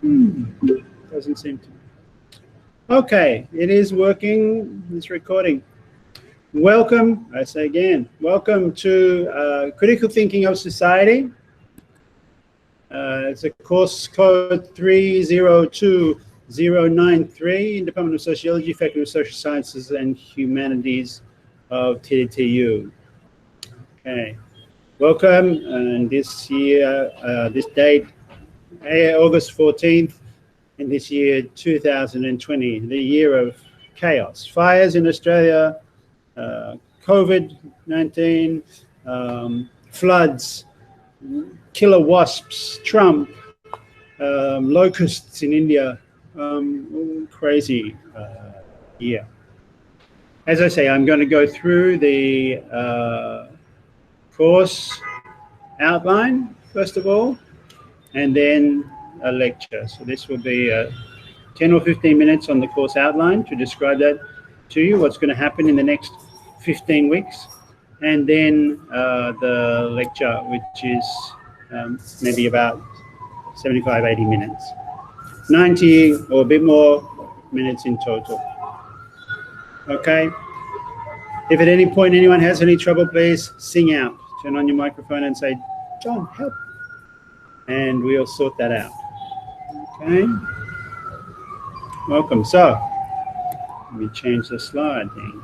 Doesn't seem to. Okay, it is working. It's recording. Welcome, I say again, welcome to Critical Thinking of Society. It's a course code 302093 in Department of Sociology, Faculty of Social Sciences and Humanities of TDTU. Okay, welcome. And this year, this date, August 14th, in this year 2020, the year of chaos. Fires in Australia, COVID-19, floods, killer wasps, Trump, locusts in India, crazy year. As I say, I'm going to go through the course outline, first of all, and then a lecture. So this will be 10 or 15 minutes on the course outline to describe that to you, what's going to happen in the next 15 weeks. And then the lecture, which is maybe about 75, 80 minutes. 90 or a bit more minutes in total. Okay. If at any point anyone has any trouble, please sing out. Turn on your microphone and say, "John, help." And we'll sort that out. Okay. Welcome. So, let me change the slide thing.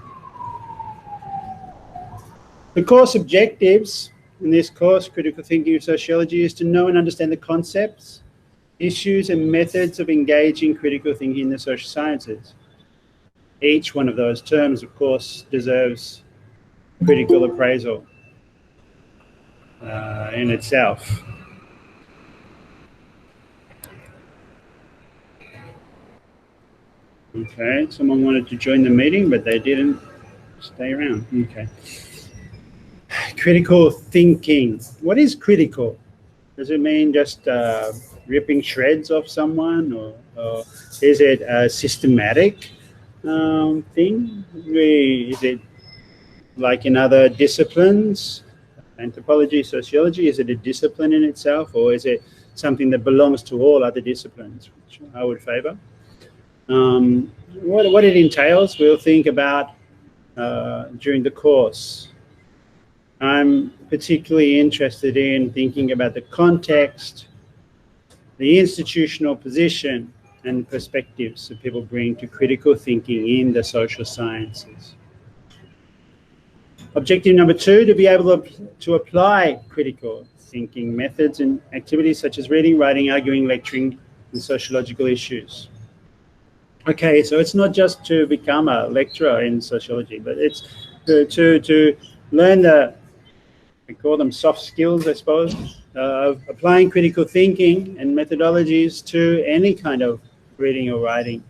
The course objectives in this course, Critical Thinking of Sociology, is to know and understand the concepts, issues, and methods of engaging critical thinking in the social sciences. Each one of those terms, of course, deserves critical appraisal in itself. Okay, someone wanted to join the meeting, but they didn't stay around. Okay. Critical thinking. What is critical? Does it mean just ripping shreds off someone, or is it a systematic thing? Is it like in other disciplines, anthropology, sociology, is it a discipline in itself, or is it something that belongs to all other disciplines, which I would favor? What it entails, we'll think about during the course. I'm particularly interested in thinking about the context, the institutional position, and perspectives that people bring to critical thinking in the social sciences. Objective number 2, to be able to apply critical thinking methods and activities such as reading, writing, arguing, lecturing, and sociological issues. Okay, so it's not just to become a lecturer in sociology, but it's to learn the, we call them soft skills, I suppose, of applying critical thinking and methodologies to any kind of reading or writing.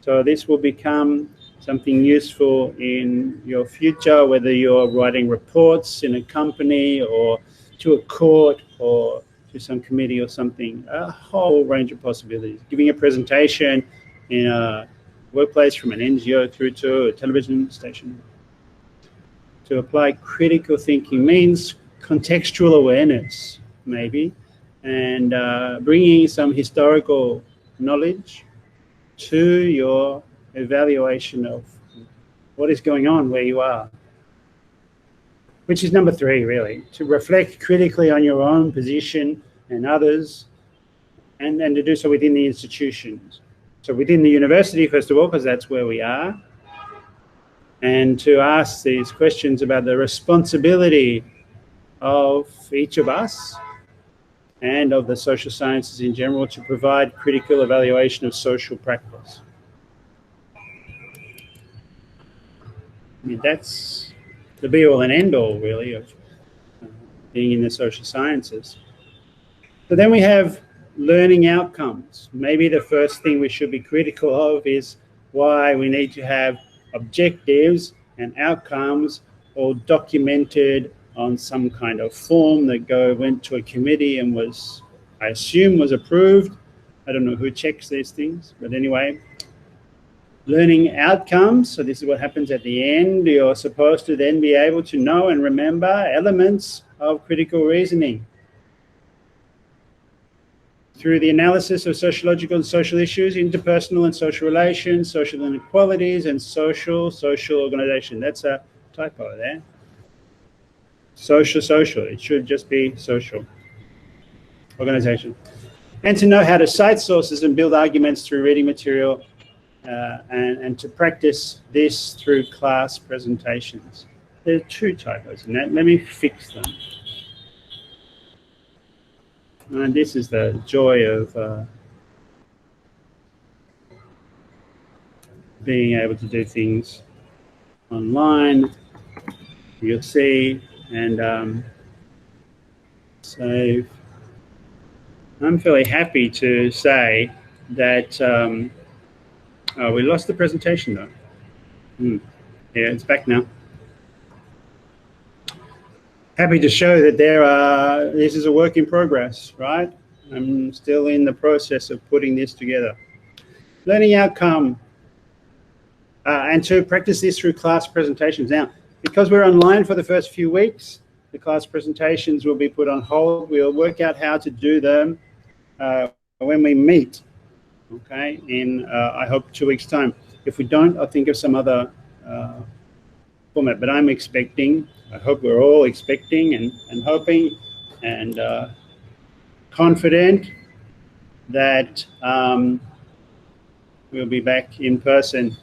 So this will become something useful in your future, whether you're writing reports in a company or to a court or to some committee or something, a whole range of possibilities. Giving a presentation in a workplace, from an NGO through to a television station. To apply critical thinking means contextual awareness, maybe, and bringing some historical knowledge to your evaluation of what is going on where you are. Which is number 3, really, to reflect critically on your own position and others, and to do so within the institutions. So within the university, first of all, because that's where we are, and to ask these questions about the responsibility of each of us and of the social sciences in general to provide critical evaluation of social practice. I mean, that's the be-all and end-all, really, of being in the social sciences. So then we have learning outcomes. Maybe the first thing we should be critical of is why we need to have objectives and outcomes all documented on some kind of form that went to a committee and was, I assume, was approved. I don't know who checks these things, but anyway. Learning outcomes, so this is what happens at the end. You're supposed to then be able to know and remember elements of critical reasoning. through the analysis of sociological and social issues, interpersonal and social relations, social inequalities, and social organization. That's a typo there. Social. It should just be social organization. And to know how to cite sources and build arguments through reading material, and to practice this through class presentations. There are two typos in that. Let me fix them. And this is the joy of being able to do things online. You'll see, and so I'm fairly happy to say that oh, we lost the presentation though. Yeah, it's back now. Happy to show that this is a work in progress, right? I'm still in the process of putting this together. Learning outcome, and to practice this through class presentations. Now, because we're online for the first few weeks, the class presentations will be put on hold. We'll work out how to do them when we meet, okay, in, I hope, 2 weeks' time. If we don't, I'll think of some other format, but I'm expecting, I hope we're all expecting and hoping and confident that we'll be back in person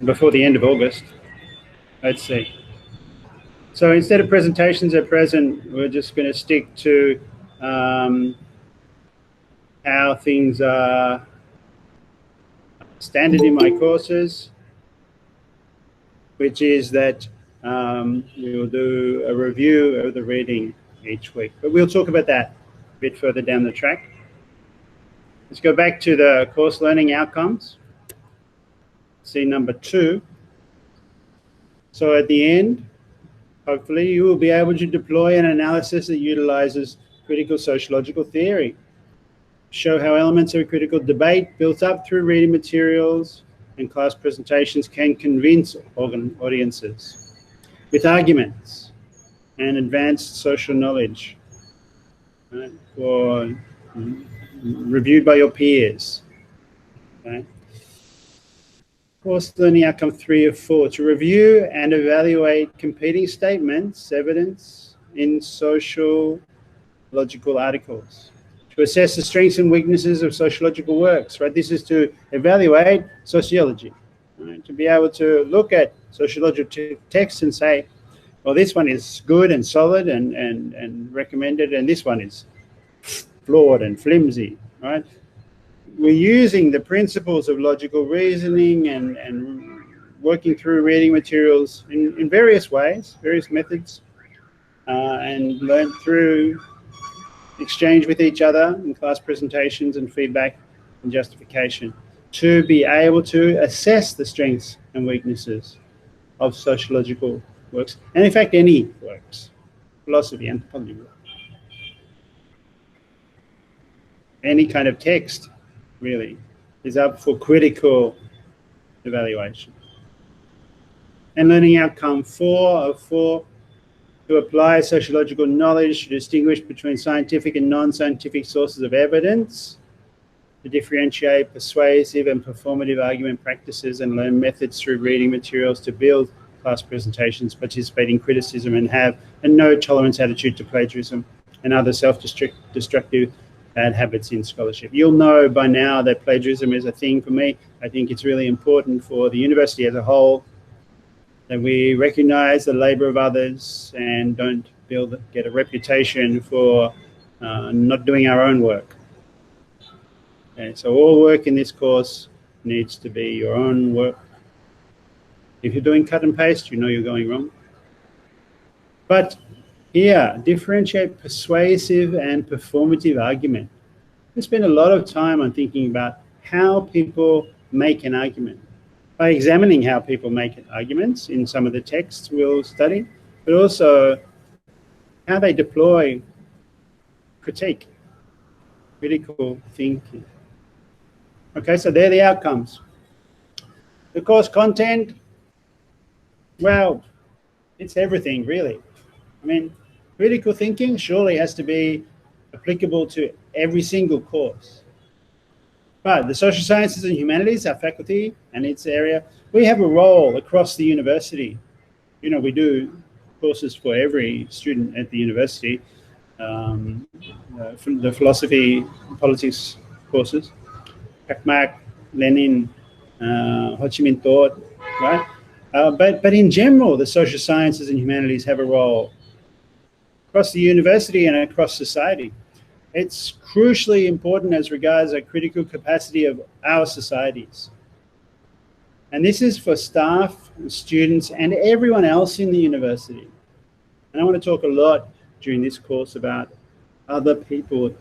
before the end of August. Let's see. So instead of presentations at present, we're just going to stick to how things are standard in my courses, which is that we'll do a review of the reading each week. But we'll talk about that a bit further down the track. Let's go back to the course learning outcomes. See number 2. So at the end, hopefully you will be able to deploy an analysis that utilizes critical sociological theory. Show how elements of a critical debate built up through reading materials and class presentations can convince audiences with arguments and advanced social knowledge, right, or reviewed by your peers. Okay. Course learning outcome 3 of 4, to review and evaluate competing statements, evidence in sociological articles. To assess the strengths and weaknesses of sociological works, right? This is to evaluate sociology, right? To be able to look at sociological texts and say, well, this one is good and solid and recommended, and this one is flawed and flimsy, right? We're using the principles of logical reasoning and working through reading materials in various ways, various methods, and learn through exchange with each other in class presentations and feedback and justification to be able to assess the strengths and weaknesses of sociological works, and in fact any works, philosophy, anthropology, any kind of text really is up for critical evaluation. And learning outcome 4 of 4, to apply sociological knowledge to distinguish between scientific and non-scientific sources of evidence, to differentiate persuasive and performative argument practices and learn methods through reading materials to build class presentations, participate in criticism, and have a no-tolerance attitude to plagiarism and other self-destructive bad habits in scholarship. You'll know by now that plagiarism is a thing for me. I think it's really important for the university as a whole that we recognize the labor of others and don't get a reputation for not doing our own work. Okay, so all work in this course needs to be your own work. If you're doing cut and paste, you know you're going wrong. But here, differentiate persuasive and performative argument. I spend a lot of time on thinking about how people make an argument, by examining how people make arguments in some of the texts we'll study, but also how they deploy critique, critical thinking. Okay, so they're the outcomes. The course content, well, it's everything really. I mean, Critical thinking surely has to be applicable to every single course. But the social sciences and humanities, our faculty and its area, we have a role across the university. You know, we do courses for every student at the university, from the philosophy, politics courses, Marx, Lenin, Ho Chi Minh thought, right? But in general, the social sciences and humanities have a role across the university and across society. It's crucially important as regards a critical capacity of our societies. And this is for staff, students, and everyone else in the university. And I want to talk a lot during this course about other people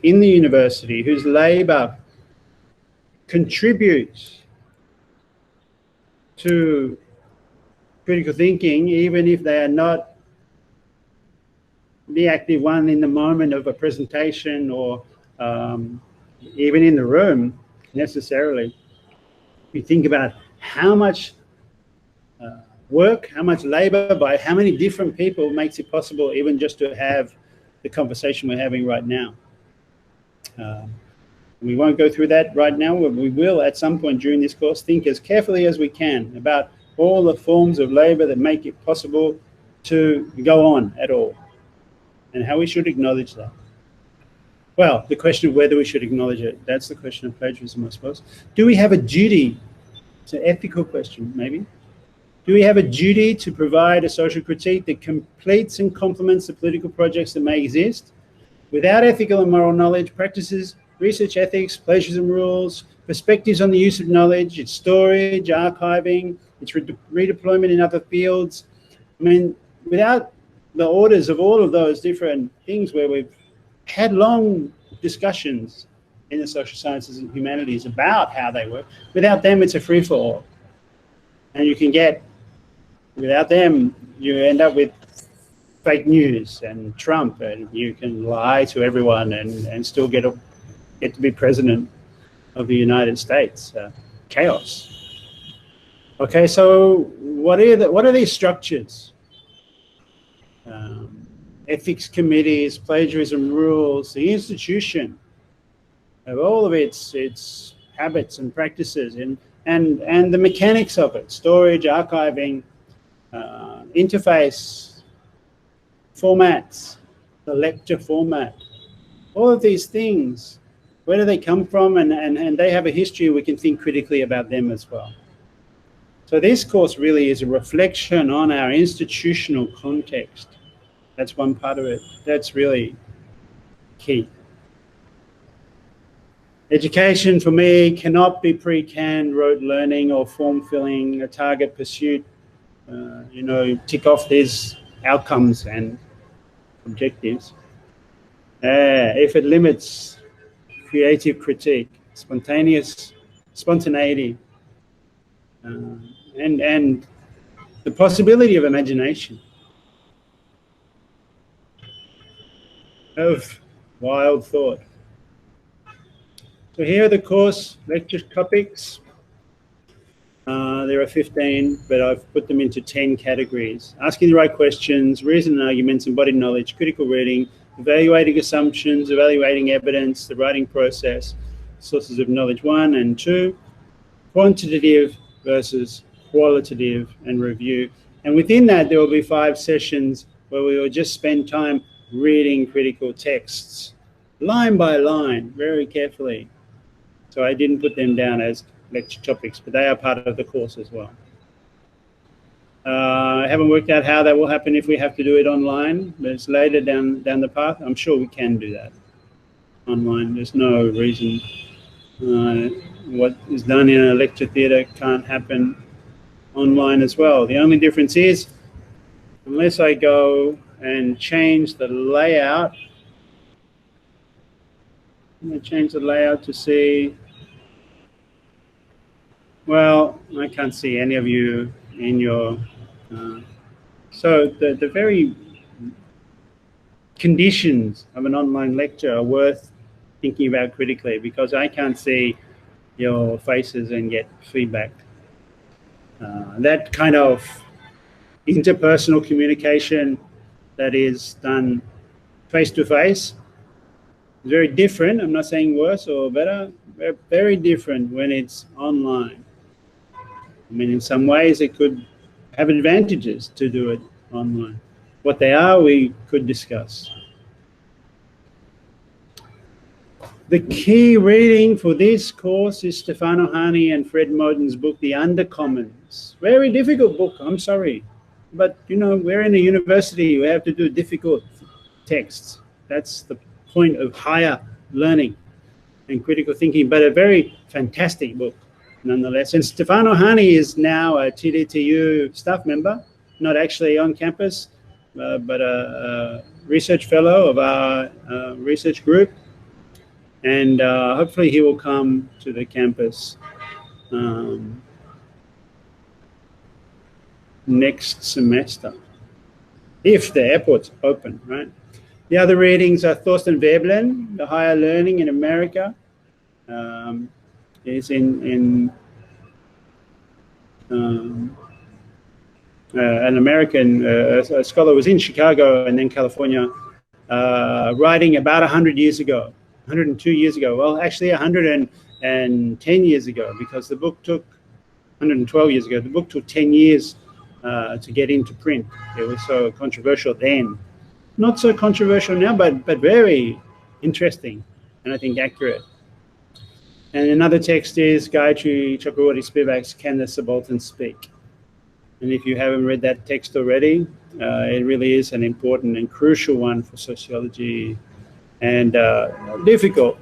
in the university whose labour contributes to critical thinking, even if they are not the active one in the moment of a presentation or even in the room necessarily. You think about how much work, how much labor by how many different people makes it possible even just to have the conversation we're having right now. We won't go through that right now. We will at some point during this course think as carefully as we can about all the forms of labor that make it possible to go on at all, and how we should acknowledge that. Well, the question of whether we should acknowledge it, that's the question of plagiarism, I suppose. Do we have a duty? It's an ethical question, maybe. Do we have a duty to provide a social critique that completes and complements the political projects that may exist? Without ethical and moral knowledge, practices, research ethics, plagiarism rules, perspectives on the use of knowledge, its storage, archiving, its redeployment in other fields. I mean, without the orders of all of those different things where we've had long discussions in the social sciences and humanities about how they work, without them, it's a free-for-all. And you can get, without them, you end up with fake news and Trump, and you can lie to everyone and still get to be president of the United States. Chaos. Okay, so what are these structures? Ethics committees, plagiarism rules, the institution of all of its habits and practices, and the mechanics of it: storage, archiving, interface, formats, the lecture format. All of these things, where do they come from? And they have a history. We can think critically about them as well. So this course really is a reflection on our institutional context. That's one part of it. That's really key. Education for me cannot be pre-canned rote learning or form-filling, a target pursuit, you know, tick off these outcomes and objectives. If it limits creative critique, spontaneity, and the possibility of imagination, of wild thought. So here are the course lecture topics. There are 15, but I've put them into 10 categories. Asking the right questions, reason and arguments, embodied knowledge, critical reading, evaluating assumptions, evaluating evidence, the writing process, sources of knowledge 1 and 2, quantitative versus qualitative, and review. And within that, there will be 5 sessions where we will just spend time reading critical texts, line by line, very carefully. So I didn't put them down as lecture topics, but they are part of the course as well. I haven't worked out how that will happen if we have to do it online, but it's later down the path. I'm sure we can do that online. There's no reason what is done in a lecture theatre can't happen online as well. The only difference is, unless I go and change the layout, I'm going to change the layout to see, well, I can't see any of you in your, so the very conditions of an online lecture are worth thinking about critically, because I can't see your faces and get feedback. That kind of interpersonal communication that is done face-to-face. Very different. I'm not saying worse or better. Very different when it's online. I mean, in some ways, it could have advantages to do it online. What they are, we could discuss. The key reading for this course is Stefano Hani and Fred Moten's book, The Undercommons. Very difficult book, I'm sorry. But, you know, we're in a university, we have to do difficult texts. That's the point of higher learning and critical thinking, but a very fantastic book nonetheless. And Stefano Hani is now a TDTU staff member, not actually on campus, but a research fellow of our research group. And hopefully he will come to the campus next semester, if the airport's open, right? The other readings are Thorsten Veblen, The Higher Learning in America. Is in an American a scholar was in Chicago and then California, writing about 100 years ago, 102 years ago. Well, actually 110 years ago, because the book took 112 years ago. The book took 10 years to get into print. It was so controversial then. Not so controversial now, but very interesting and I think accurate. And another text is Gayatri Chakraborty Spivak's Can the Subaltern Speak? And if you haven't read that text already, it really is an important and crucial one for sociology, and difficult,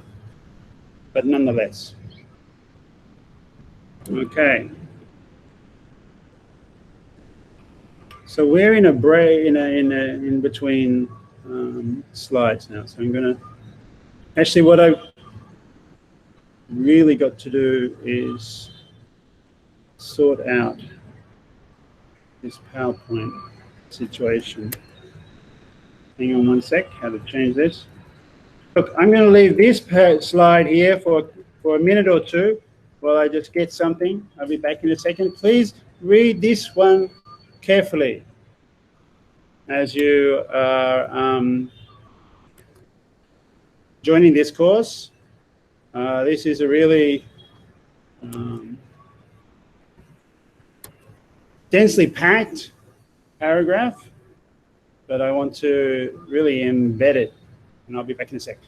but nonetheless. Okay. So we're in a break, in between slides now. So I'm going to, actually what I've really got to do is sort out this PowerPoint situation. Hang on one sec, how to change this. Look, I'm going to leave this slide here for a minute or two while I just get something. I'll be back in a second. Please read this one carefully as you are joining this course. This is a really densely packed paragraph, but I want to really embed it, and I'll be back in a sec.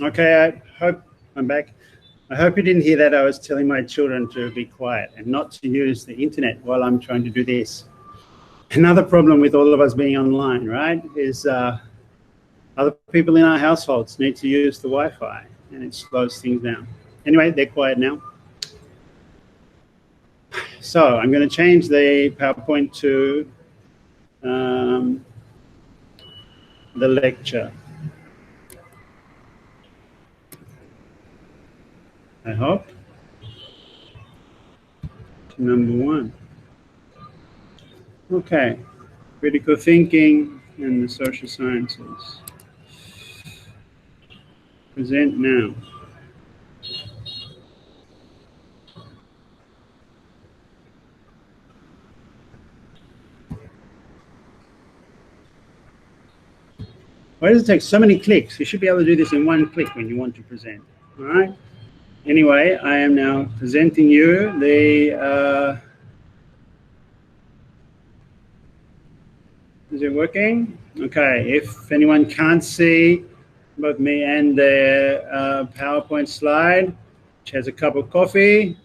Okay, I hope I'm back. I hope you didn't hear that. I was telling my children to be quiet and not to use the internet while I'm trying to do this. Another problem with all of us being online, right, is other people in our households need to use the Wi-Fi, and it slows things down. Anyway, they're quiet now. So I'm going to change the PowerPoint to the lecture. I hope. Number one. Okay, critical thinking and the social sciences. Present now. Why does it take so many clicks? You should be able to do this in one click when you want to present. All right. Anyway, I am now presenting you the. Is it working? Okay. If anyone can't see both me and the PowerPoint slide, which has a cup of coffee,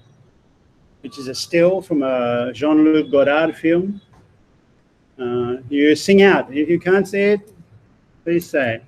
which is a still from a Jean-Luc Godard film. You sing out. If you can't see it, please say.